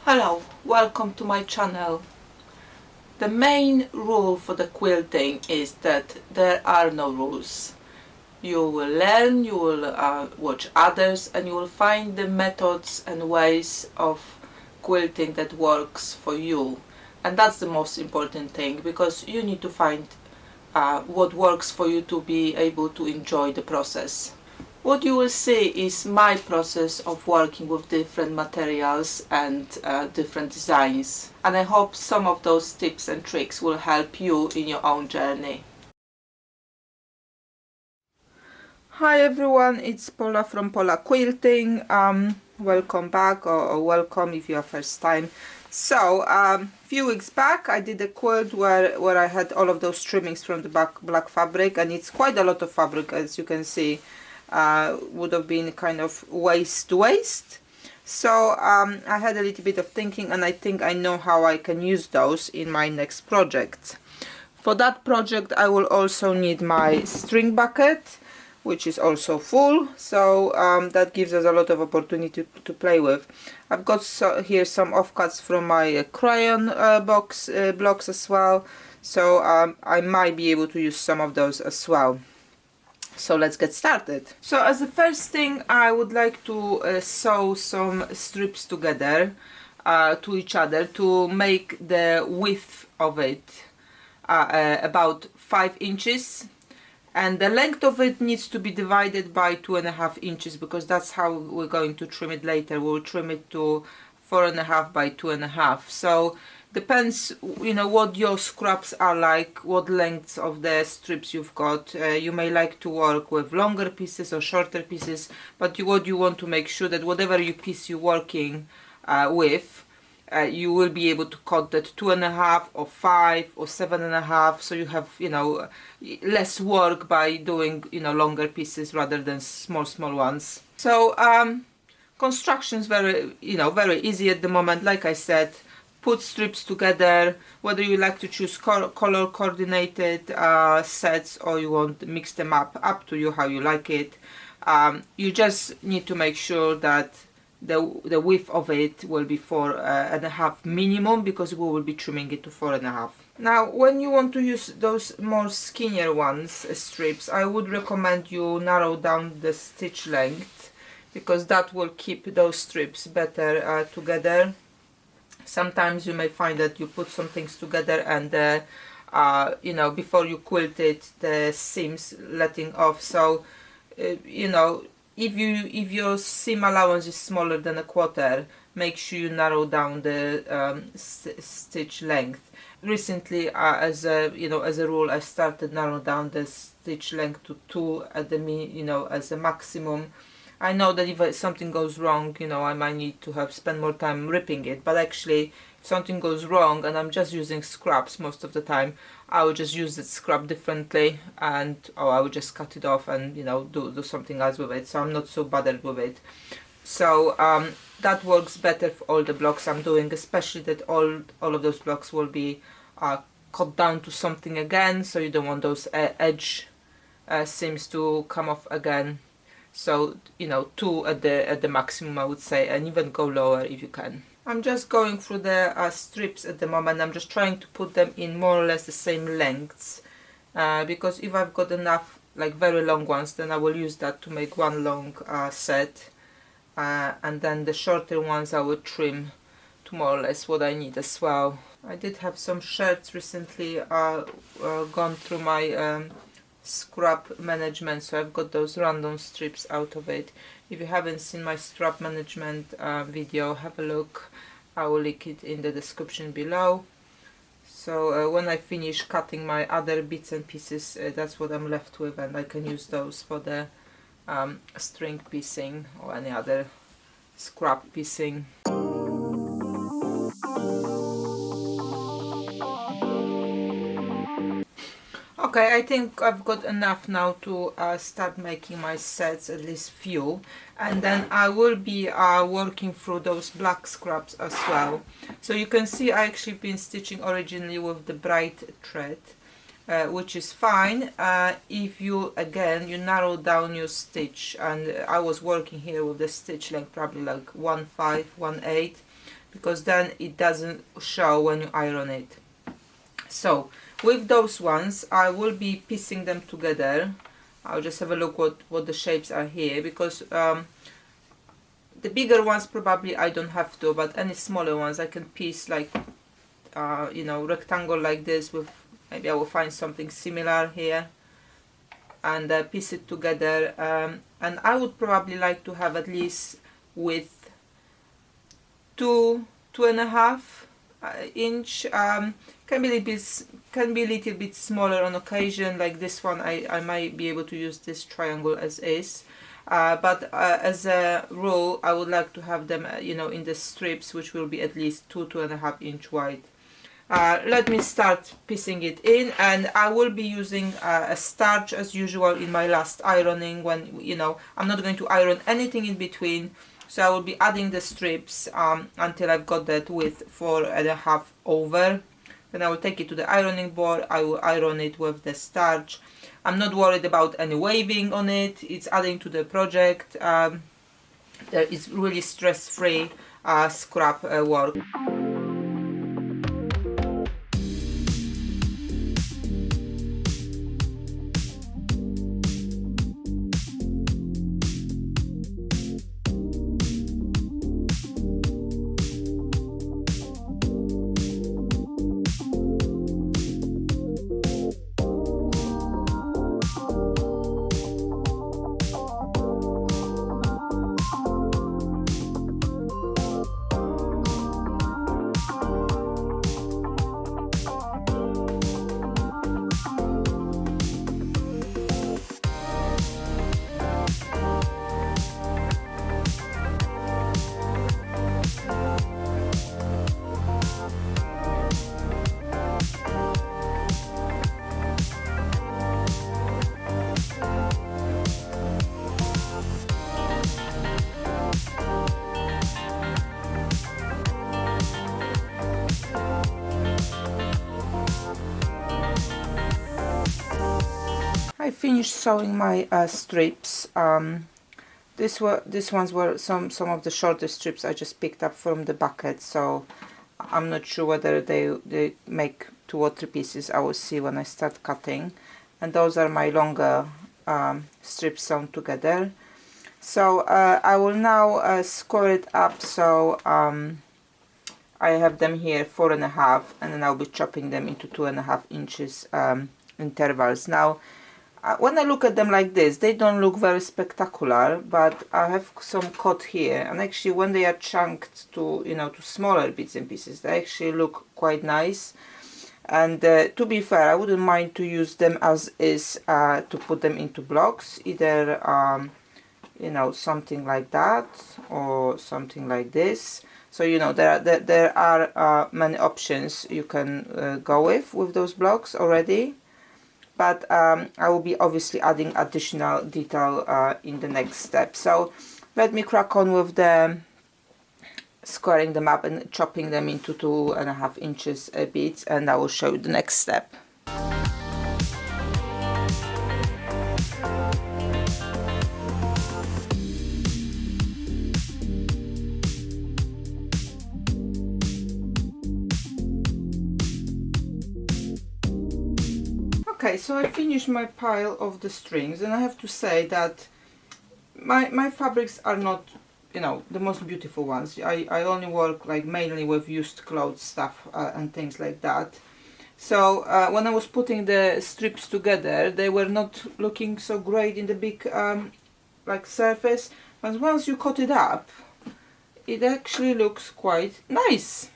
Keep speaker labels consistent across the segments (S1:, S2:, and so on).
S1: Hello, welcome to my channel. The main rule for the quilting is that there are no rules. You will learn, you will watch others, and you will find the methods and ways of quilting that works for you. And that's the most important thing, because you need to find what works for you to be able to enjoy the process. What you will see is my process of working with different materials and different designs, and I hope some of those tips and tricks will help you in your own journey. Hi everyone, it's Paula from Paula Quilting. Welcome back, or welcome if you're first time. So a few weeks back I did a quilt where I had all of those trimmings from the black fabric, and it's quite a lot of fabric, as you can see. Would have been kind of waste to waste. So I had a little bit of thinking, and I think I know how I can use those in my next project. For that project I will also need my string bucket, which is also full, so that gives us a lot of opportunity to play with. I've got here some offcuts from my crayon blocks as well, so I might be able to use some of those as well. So let's get started. So as the first thing, I would like to sew some strips together to each other to make the width of it about 5 inches, and the length of it needs to be divided by 2.5 inches, because that's how we're going to trim it later. We'll trim it to 4.5 by 2.5. So depends, you know, what your scraps are like, what lengths of the strips you've got. You may like to work with longer pieces or shorter pieces, but what you want to make sure that whatever piece you're working with, you will be able to cut that 2.5 or 5 or 7.5, so you have, you know, less work by doing, you know, longer pieces rather than small ones. So construction's very, you know, very easy at the moment. Like I said, put strips together, whether you like to choose color coordinated sets or you want to mix them up to you how you like it. You just need to make sure that the width of it will be 4.5 minimum, because we will be trimming it to 4.5. Now when you want to use those more skinnier ones, strips, I would recommend you narrow down the stitch length, because that will keep those strips better together. Sometimes you may find that you put some things together and you know, before you quilt it, the seams letting off. So you know, if your seam allowance is smaller than 1/4, make sure you narrow down the stitch length. Recently, as a rule, I started narrow down the stitch length to 2 at the as a maximum. I know that if something goes wrong, you know, I might need to spend more time ripping it, but actually if something goes wrong and I'm just using scraps most of the time, I would just use that scrap differently, and I would just cut it off and, you know, do something else with it, so I'm not so bothered with it. So that works better for all the blocks I'm doing, especially that all of those blocks will be cut down to something again, so you don't want those edge seams to come off again. So, you know, 2 at the maximum, I would say, and even go lower if you can. I'm just going through the strips at the moment. I'm just trying to put them in more or less the same lengths, because if I've got enough like very long ones, then I will use that to make one long set, and then the shorter ones I will trim to more or less what I need as well. I did have some shirts recently gone through my scrap management, so I've got those random strips out of it. If you haven't seen my scrap management video, have a look. I will link it in the description below. So when I finish cutting my other bits and pieces, that's what I'm left with, and I can use those for the string piecing or any other scrap piecing. Okay, I think I've got enough now to start making my sets, at least few, and then I will be working through those black scraps as well. So you can see I actually been stitching originally with the bright thread, which is fine if you narrow down your stitch, and I was working here with the stitch length probably like 1/5, 1/8, because then it doesn't show when you iron it. So with those ones I will be piecing them together. I'll just have a look what the shapes are here, because the bigger ones probably I don't have to, but any smaller ones I can piece like you know, rectangle like this. With maybe I will find something similar here and piece it together, and I would probably like to have at least with 2.5 inch. Can be a little bit smaller on occasion, like this one. I might be able to use this triangle as is, but as a rule I would like to have them you know, in the strips, which will be at least 2.5 inch wide. Let me start piecing it in, and I will be using a starch as usual in my last ironing, when you know I'm not going to iron anything in between. So I will be adding the strips until I've got that width 4.5 over. Then I will take it to the ironing board. I will iron it with the starch. I'm not worried about any waving on it. It's adding to the project. There is really stress-free scrap work. I finished sewing my strips. These ones were some of the shorter strips I just picked up from the bucket, so I'm not sure whether they make 2 or 3 pieces. I will see when I start cutting. And those are my longer strips sewn together. So I will now square it up, so I have them here 4.5, and then I'll be chopping them into 2.5 inches intervals. Now when I look at them like this, they don't look very spectacular, but I have some cut here, and actually when they are chunked to, you know, to smaller bits and pieces, they actually look quite nice. And to be fair, I wouldn't mind to use them as is, to put them into blocks, either you know, something like that or something like this. So you know, there are many options you can go with those blocks already. But I will be obviously adding additional detail in the next step. So let me crack on with the squaring them up and chopping them into 2.5 inches bits, and I will show you the next step. Okay, so I finished my pile of the strings, and I have to say that my fabrics are not, you know, the most beautiful ones. I only work like mainly with used clothes stuff and things like that. So when I was putting the strips together, they were not looking so great in the big like surface, but once you cut it up, it actually looks quite nice.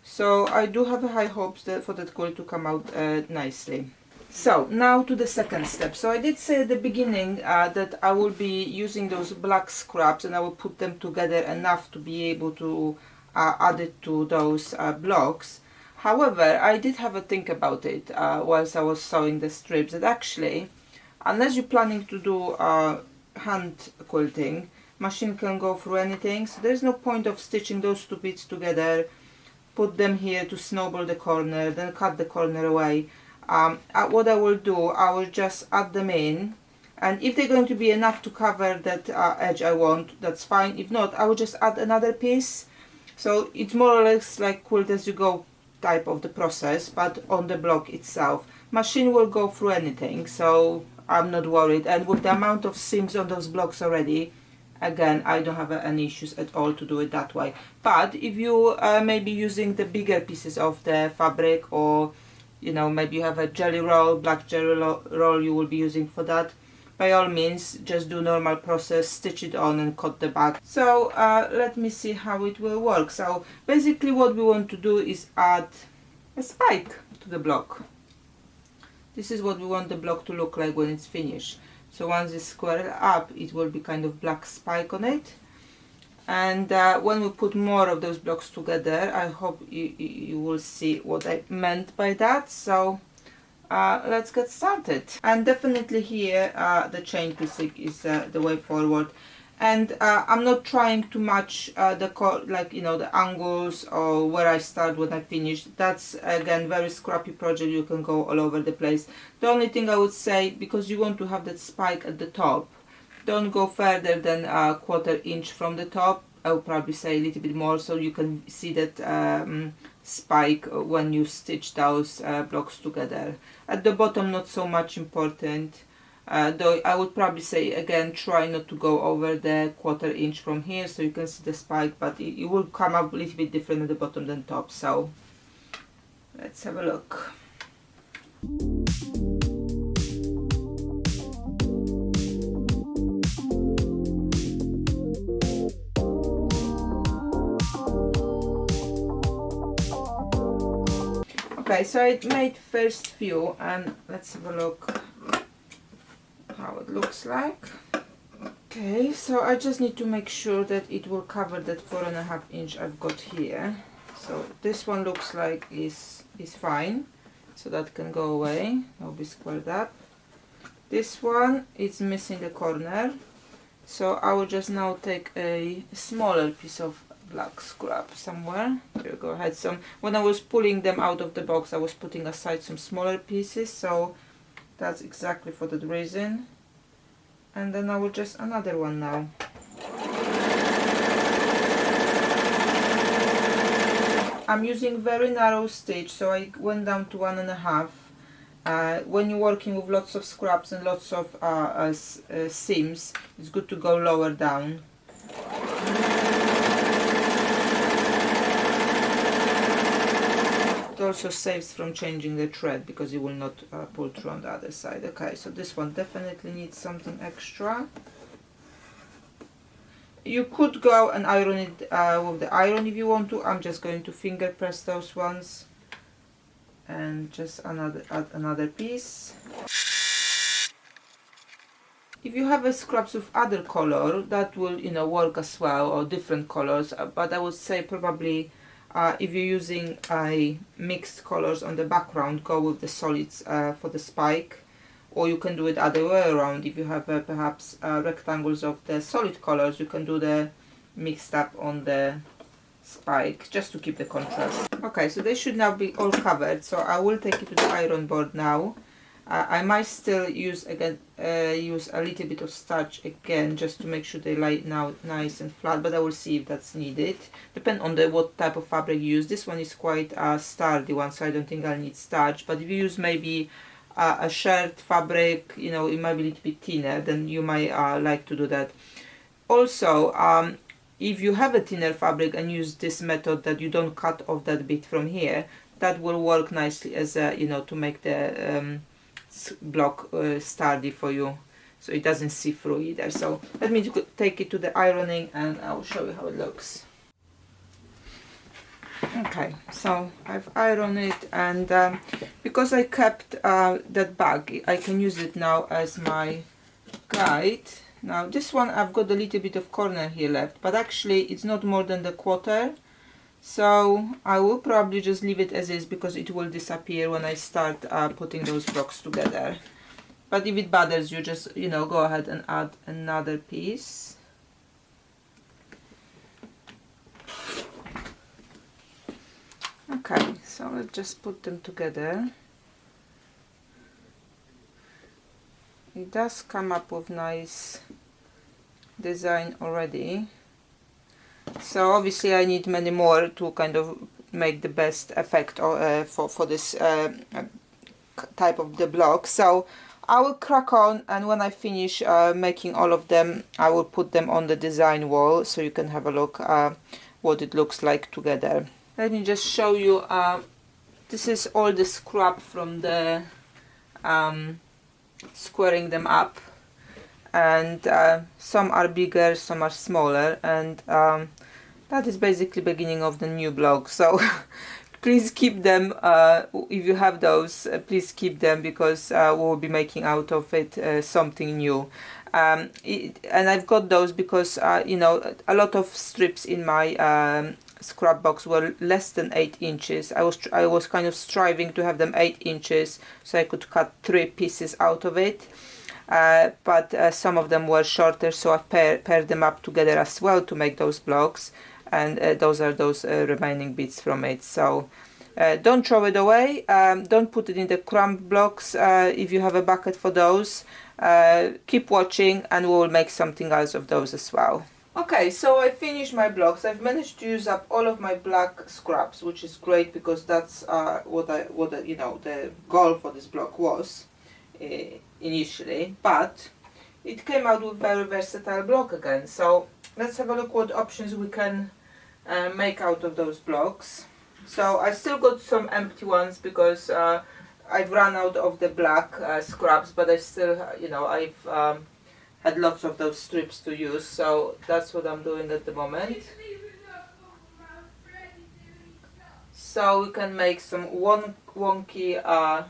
S1: So I do have high hopes for that quilt to come out nicely. So now to the second step. So I did say at the beginning that I will be using those black scraps, and I will put them together enough to be able to add it to those blocks. However, I did have a think about it whilst I was sewing the strips, that actually, unless you're planning to do hand quilting, machine can go through anything, so there's no point of stitching those 2 bits together, put them here to snowball the corner, then cut the corner away. What I will do, I will just add them in, and if they're going to be enough to cover that edge I want, that's fine. If not, I will just add another piece. So it's more or less like quilt as you go type of the process, but on the block itself. Machine will go through anything, so I'm not worried. And with the amount of seams on those blocks already, again, I don't have any issues at all to do it that way. But if you may be using the bigger pieces of the fabric, or you know, maybe you have a jelly roll, black jelly roll you will be using for that, by all means just do normal process, stitch it on and cut the back. So let me see how it will work. So basically what we want to do is add a spike to the block. This is what we want the block to look like when it's finished. So once it's squared up, it will be kind of black spike on it. And when we put more of those blocks together, I hope you will see what I meant by that. So let's get started. And definitely here the chain piecing is the way forward. And I'm not trying to match the angles or where I start when I finish. That's again very scrappy project, you can go all over the place. The only thing I would say, because you want to have that spike at the top, don't go further than a 1/4 inch from the top. I would probably say a little bit more, so you can see that spike when you stitch those blocks together. At the bottom not so much important. Though I would probably say again, try not to go over the 1/4 inch from here, so you can see the spike, but it will come up a little bit different at the bottom than top. So let's have a look. Okay, so I made first few, and let's have a look how it looks like. Okay, so I just need to make sure that it will cover that 4.5 inch I've got here. So this one looks like is fine, so that can go away, it'll be squared up. This one is missing a corner, so I will just now take a smaller piece of black scrap somewhere. Here we go. I had some, when I was pulling them out of the box, I was putting aside some smaller pieces, so that's exactly for that reason. And then I will just another one now. I'm using very narrow stitch, so I went down to 1.5. When you're working with lots of scraps and lots of seams, it's good to go lower down. It also saves from changing the thread because it will not pull through on the other side. Okay, so this one definitely needs something extra. You could go and iron it with the iron if you want to. I'm just going to finger press those ones and just add another piece. If you have a scraps with other color, that will work as well, or different colors, but I would say probably if you're using mixed colors on the background, go with the solids for the spike, or you can do it other way around. If you have perhaps rectangles of the solid colors, you can do the mixed up on the spike, just to keep the contrast. Okay, so they should now be all covered, so I will take it to the iron board now. I might still use a little bit of starch again, just to make sure they lie now nice and flat, but I will see if that's needed. Depend on what type of fabric you use. This one is quite a sturdy one, so I don't think I'll need starch, but if you use maybe a shirt fabric, it might be a little bit thinner, then you might like to do that. Also, if you have a thinner fabric and use this method that you don't cut off that bit from here, that will work nicely as a, to make the block sturdy for you, so it doesn't see through either. So let me take it to the ironing and I'll show you how it looks. Okay, so I've ironed it, and because I kept that bag, I can use it now as my guide. Now this one I've got a little bit of corner here left, but actually it's not more than the 1/4, so I will probably just leave it as is because it will disappear when I start putting those blocks together. But if it bothers you, just go ahead and add another piece. Okay, so let's just put them together. It does come up with nice design already. So obviously I need many more to kind of make the best effect for this type of the block. So I will crack on, and when I finish making all of them, I will put them on the design wall so you can have a look what it looks like together. Let me just show you, this is all the scrap from the squaring them up, and some are bigger, some are smaller, and that is basically beginning of the new blog. So please keep them, if you have those, please keep them, because we'll be making out of it something new. And I've got those because you know, a lot of strips in my scrap box were less than 8 inches. I was kind of striving to have them 8 inches so I could cut 3 pieces out of it. But some of them were shorter, so I paired them up together as well to make those blocks, and those are those remaining bits from it. So don't throw it away, don't put it in the crumb blocks if you have a bucket for those. Keep watching and we will make something else of those as well. Okay, so I finished my blocks. I've managed to use up all of my black scraps, which is great because that's what you know, the goal for this block was initially, but it came out with very versatile block again. So let's have a look what options we can make out of those blocks. So I still got some empty ones because I've run out of the black scraps, but I still, you know, I've had lots of those strips to use, so that's what I'm doing at the moment. So we can make some wonky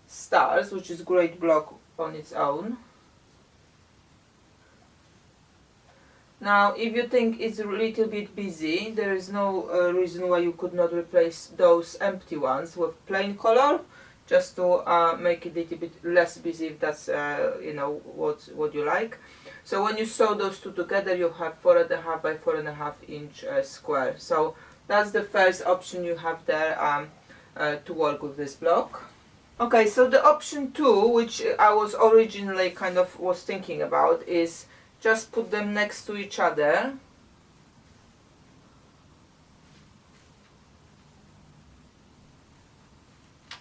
S1: stars, which is a great block on its own. Now if you think it's a little bit busy, there is no reason why you could not replace those empty ones with plain color, just to make it a little bit less busy, if that's you know, what you like. So when you sew those two together, you have 4.5 by 4.5 inch square. So that's the first option you have there to work with this block. Okay, so the option 2, which I was originally kind of was thinking about, is just put them next to each other.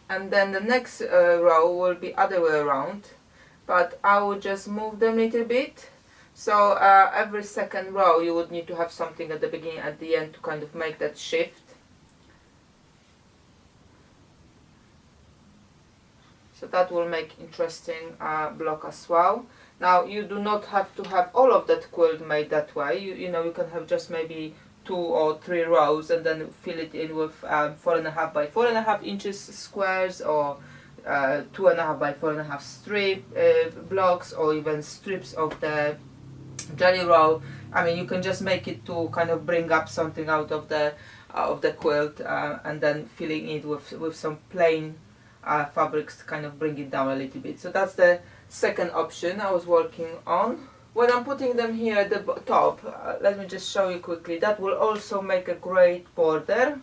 S1: And then the next row will be other way around, but I will just move them a little bit. So every second row you would need to have something at the beginning, at the end, to kind of make that shift. So that will make interesting block as well. Now you do not have to have all of that quilt made that way. You know, you can have just maybe 2 or 3 rows and then fill it in with 4.5 by 4.5 inches squares, or 2.5 by 4.5 strip blocks, or even strips of the jelly roll. I mean, you can just make it to kind of bring up something out of the quilt, and then filling it with some plain fabrics to kind of bring it down a little bit. So that's the second option I was working on. When I'm putting them here at the top, let me just show you quickly, that will also make a great border.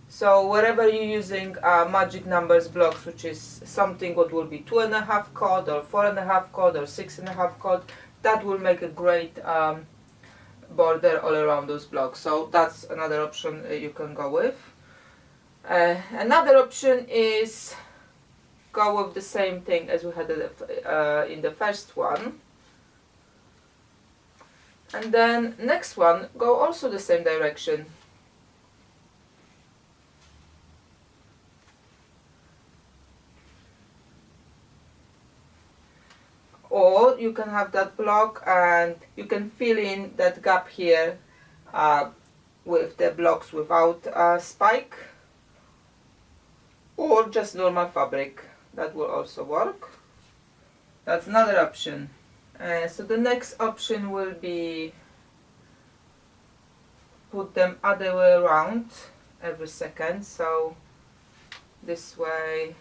S1: So wherever you're using magic numbers blocks, which is something what will be 2.5 cord or 4.5 cord or 6.5 cord, that will make a great border all around those blocks. So that's another option you can go with. Another option is go with the same thing as we had in the first one, and then next one go also the same direction. Or you can have that block and you can fill in that gap here with the blocks without spike, or just normal fabric. That will also work. That's another option. So the next option will be put them other way around every second. So this way,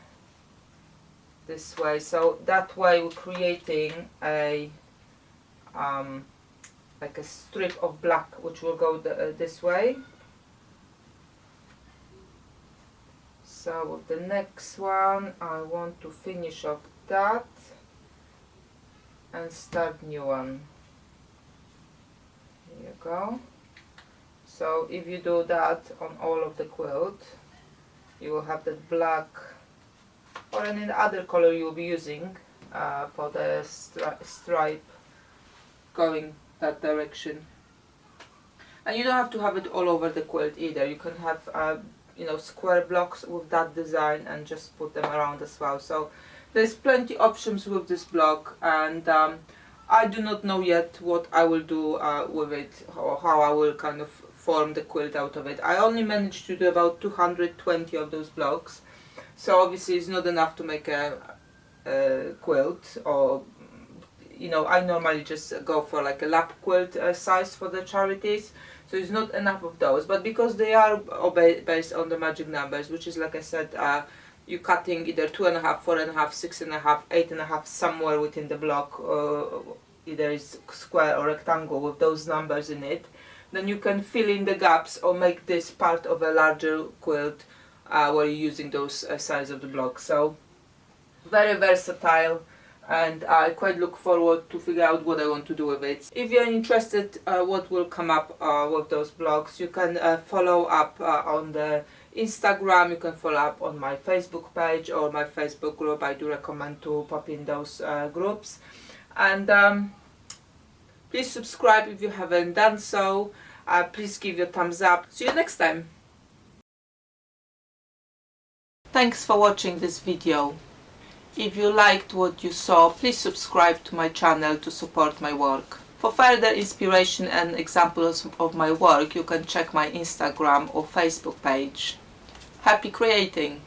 S1: this way. So that way we're creating a like a strip of black which will go this way. So with the next one I want to finish off that and start new one. There you go. So if you do that on all of the quilt, you will have that black or any other color you'll be using for the stripe going that direction. And you don't have to have it all over the quilt either. You can have you know, square blocks with that design and just put them around as well. So there's plenty options with this block, and I do not know yet what I will do with it, or how I will kind of form the quilt out of it. I only managed to do about 220 of those blocks, so obviously it's not enough to make a quilt. Or, you know, I normally just go for like a lap quilt size for the charities, so it's not enough of those. But because they are based on the magic numbers, which is, like I said, you're cutting either 2.5, 4.5, 6.5, 8.5, somewhere within the block, either it's square or rectangle with those numbers in it, then you can fill in the gaps or make this part of a larger quilt where you're using those size of the block. So very versatile, and I quite look forward to figure out what I want to do with it. If you're interested what will come up with those blocks, you can follow up on the Instagram, you can follow up on my Facebook page or my Facebook group. I do recommend to pop in those groups. And please subscribe if you haven't done so. Please give your thumbs up. See you next time. Thanks for watching this video. If you liked what you saw, please subscribe to my channel to support my work. For further inspiration and examples of my work, you can check my Instagram or Facebook page. Happy creating!